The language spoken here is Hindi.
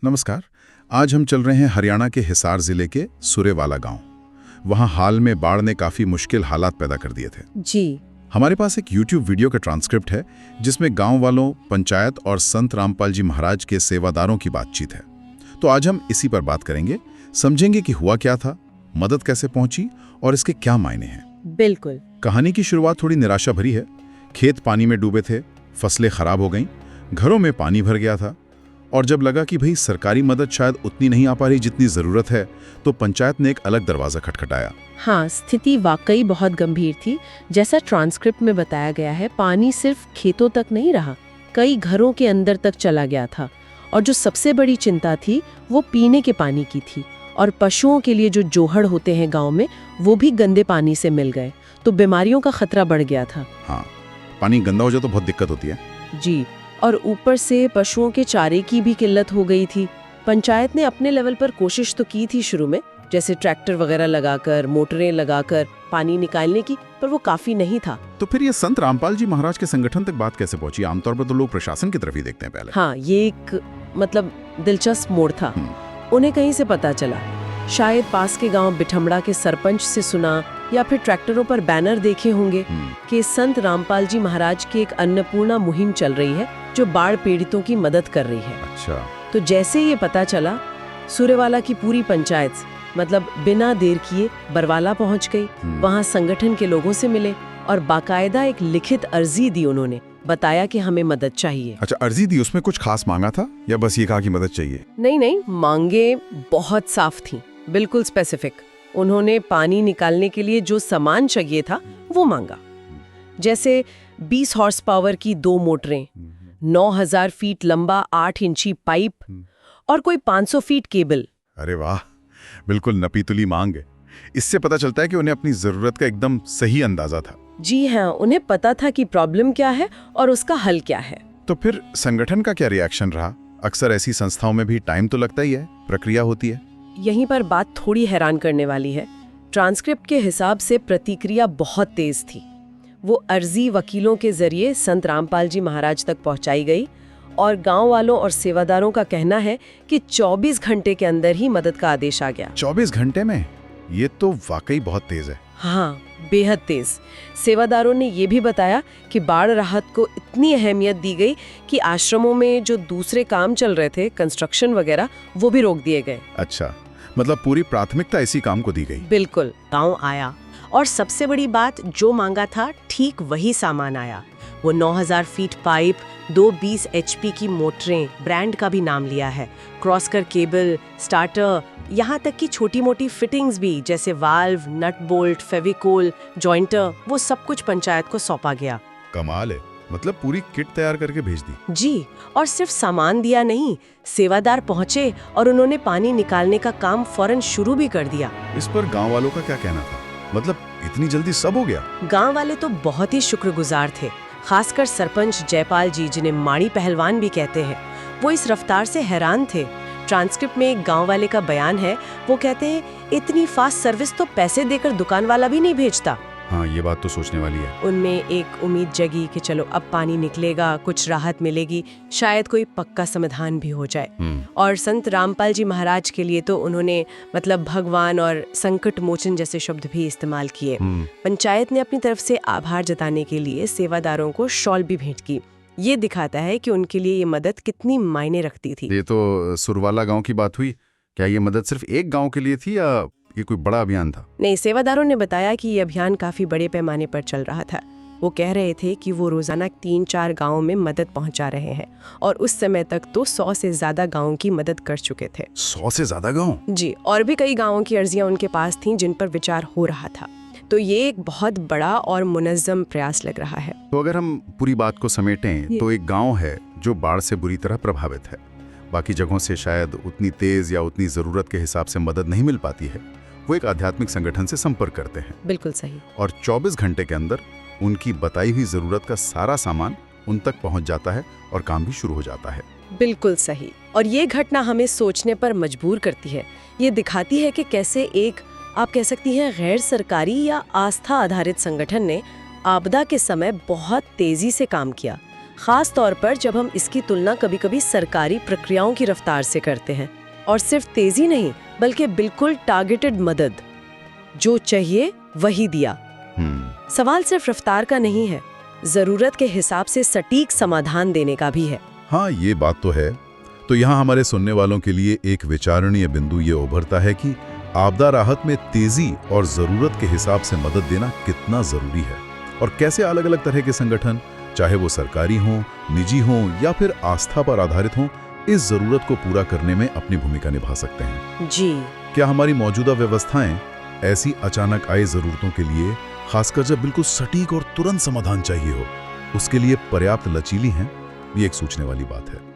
नमस्कार। आज हम चल रहे हैं हरियाणा के हिसार जिले के सुरेवाला गांव। वहां हाल में बाढ़ ने काफी मुश्किल हालात पैदा कर दिए थे जी। हमारे पास एक YouTube वीडियो का ट्रांसक्रिप्ट है जिसमें गांव वालों, पंचायत और संत रामपाल जी महाराज के सेवादारों की बातचीत है। तो आज हम इसी पर बात करेंगे, समझेंगे कि हुआ क्या था, मदद कैसे पहुंची और इसके क्या मायने हैं। बिल्कुल। कहानी की शुरुआत थोड़ी निराशा भरी है। खेत पानी में डूबे थे, फसलें खराब हो गईं, घरों में पानी भर गया था और जब लगा कि भाई सरकारी मदद शायद उतनी नहीं आ पा रही जितनी जरूरत है, तो पंचायत ने एक अलग दरवाजा खटखटाया। हाँ, स्थिति वाकई बहुत गंभीर थी। जैसा ट्रांसक्रिप्ट में बताया गया है, पानी सिर्फ खेतों तक नहीं रहा, कई घरों के अंदर तक चला गया था। और जो सबसे बड़ी चिंता थी वो पीने के पानी की थी। और पशुओं के लिए जो जोहड़ होते हैं गांव में, वो भी गंदे पानी से मिल गए, तो बीमारियों का खतरा बढ़ गया था। हाँ, पानी गंदा हो जाए तो बहुत दिक्कत होती है। जी, और ऊपर से पशुओं के चारे की भी किल्लत हो गई थी। पंचायत ने अपने लेवल पर कोशिश तो की थी शुरू में, जैसे ट्रैक्टर वगैरह लगाकर, मोटरें लगाकर पानी निकालने की, पर वो काफी नहीं था। तो फिर ये संत रामपाल जी महाराज के संगठन तक बात कैसे पहुंची? आमतौर पर तो लोग प्रशासन की तरफ ही देखते हैं पहले। हाँ, ये एक दिलचस्प मोड़ था। उन्हें कहीं से पता चला, शायद पास के गांव बिठमड़ा के सरपंच से सुना या फिर ट्रैक्टरों पर बैनर देखे होंगे कि संत रामपाल जी महाराज की एक अन्नपूर्णा मुहिम चल रही है जो बाढ़ पीड़ितों की मदद कर रही है। अच्छा। तो जैसे ये पता चला, सुरेवाला की पूरी पंचायत बिना देर किए बरवाला पहुंच गई। वहां संगठन के लोगों से मिले और बाकायदा एक लिखित अर्जी दी। उन्होंने बताया कि हमें मदद चाहिए। अच्छा, अर्जी दी, उसमें कुछ खास मांगा था या बस ये कहा कि मदद चाहिए? नहीं, मांगे बहुत साफ थी, बिल्कुल स्पेसिफिक। उन्होंने पानी निकालने के लिए जो सामान चाहिए था वो मांगा, जैसे 20 हॉर्स पावर की 2 मोटरें, 9000 फीट लंबा 8 इंची पाइप और कोई 500 फीट केबल। अरे वाह, बिल्कुल नपीतुली मांग है। इससे पता चलता है कि उन्हें अपनी जरूरत का एकदम सही अंदाजा था। जी हाँ, उन्हें पता था कि प्रॉब्लम क्या है और उसका हल क्या है। तो फिर संगठन का क्या रिएक्शन रहा? अक्सर ऐसी संस्थाओं में भी टाइम तो लगता ही है, प्रक्रिया होती है। यहीं पर बात थोड़ी हैरान करने वाली है। ट्रांसक्रिप्ट के हिसाब से प्रतिक्रिया बहुत तेज थी। वो अर्जी वकीलों के जरिए संत रामपाल जी महाराज तक पहुंचाई गई और गांव वालों और सेवादारों का कहना है कि 24 घंटे के अंदर ही मदद का आदेश आ गया। 24 घंटे में? ये तो वाकई बहुत तेज है। हाँ, बेहद तेज। सेवादारों ने ये भी बताया कि बाढ़ राहत को इतनी अहमियत दी गई कि आश्रमों में जो दूसरे काम चल रहे थे, कंस्ट्रक्शन वगैरह, वो भी रोक दिए गए। अच्छा, मतलब पूरी प्राथमिकता इसी काम को दी गई। बिल्कुल। गांव आया और सबसे बड़ी बात, जो मांगा था ठीक वही सामान आया। वो 9000 फीट पाइप, 2 20 HP की मोटरें, ब्रांड का भी नाम लिया है, क्रॉसकर केबल, स्टार्टर, यहाँ तक कि छोटी मोटी फिटिंग्स भी, जैसे valve, nut bolt, Fevicol, jointer, वो सब कुछ पंचायत को सौंपा गया। कमाल है, मतलब पूरी किट तैयार करके भेज दी। जी, और सिर्फ सामान दिया नहीं, सेवादार पहुंचे और उन्होंने पानी निकालने का काम फौरन शुरू भी कर दिया। इस पर गांव वालों का क्या कहना था? मतलब इतनी जल्दी सब हो गया? गांव वाले तो बहुत ही शुक्रगुजार थे, खासकर सरपंच जयपाल जी, जिन्हें माड़ी पहलवान भी कहते हैं। वो इस रफ्तार से हैरान थे। ट्रांसक्रिप्ट में एक गांव वाले का बयान है, वो कहते हैं, इतनी फास्ट सर्विस तो पैसे देकर दुकान वाला भी नहीं भेजता। हाँ, ये बात तो सोचने वाली है। उनमें एक उम्मीद जगी कि चलो अब पानी निकलेगा, कुछ राहत मिलेगी, शायद कोई पक्का समाधान भी हो जाए। और संत रामपाल जी महाराज के लिए तो उन्होंने भगवान और संकट मोचन जैसे शब्द भी इस्तेमाल किए। पंचायत ने अपनी तरफ से आभार जताने के लिए सेवादारों को शॉल भी भेंट की। ये दिखाता है कि उनके लिए ये मदद कितनी मायने रखती थी। ये तो सुरवाला गांव की बात हुई। क्या ये मदद सिर्फ एक गांव के लिए थी या ये कोई बड़ा अभियान था? नहीं, सेवादारों ने बताया कि ये अभियान काफी बड़े पैमाने पर चल रहा था। वो कह रहे थे कि वो रोजाना 3-4 गाँव में मदद पहुंचा रहे हैं और उस समय तक तो 100 से ज्यादा गाँव की मदद कर चुके थे। 100 से ज्यादा गाँव? जी, और भी कई गाँवों की अर्जियां उनके पास थीं जिन पर विचार हो रहा था। तो ये एक बहुत बड़ा और मुनज़्ज़म प्रयास लग रहा है। तो अगर हम पूरी बात को समेटें तो एक गांव है जो बाढ़ से बुरी तरह प्रभावित है। बाकी जगहों से शायद उतनी तेज या उतनी जरूरत के हिसाब से मदद नहीं मिल पाती है। वो एक आध्यात्मिक संगठन से संपर्क करते हैं। बिल्कुल सही। और 24 घंटे के अंदर उनकी बताई हुई जरूरत का सारा सामान उन तक पहुंच जाता है और काम भी शुरू हो जाता है। बिल्कुल सही। और ये घटना हमें सोचने पर मजबूर करती है। ये दिखाती है कि कैसे एक, आप कह सकती हैं, गैर सरकारी या आस्था आधारित संगठन ने आपदा के समय बहुत तेजी से काम किया। खास तौर पर जब हम इसकी तुलना कभी-कभी सरकारी प्रक्रियाओं की रफ्तार से करते हैं। और सिर्फ तेजी नहीं, बल्कि बिल्कुल टारगेटेड मदद, जो चाहिए वही दिया। सवाल सिर्फ रफ्तार का नहीं है, जरूरत के हिसाब से सटीक समाधान देने का भी है। हाँ, ये बात तो है। तो यहाँ हमारे सुनने वालों के लिए एक विचारणीय बिंदु ये उभरता है कि आपदा राहत में तेजी और जरूरत के हिसाब से मदद देना कितना जरूरी है, और कैसे अलग अलग तरह के संगठन, चाहे वो सरकारी हों, निजी हों या फिर आस्था पर आधारित हों, इस जरूरत को पूरा करने में अपनी भूमिका निभा सकते हैं। जी, क्या हमारी मौजूदा व्यवस्थाएं ऐसी अचानक आई जरूरतों के लिए, खासकर जब बिल्कुल सटीक और तुरंत समाधान चाहिए हो, उसके लिए पर्याप्त लचीली हैं? ये एक सोचने वाली बात है।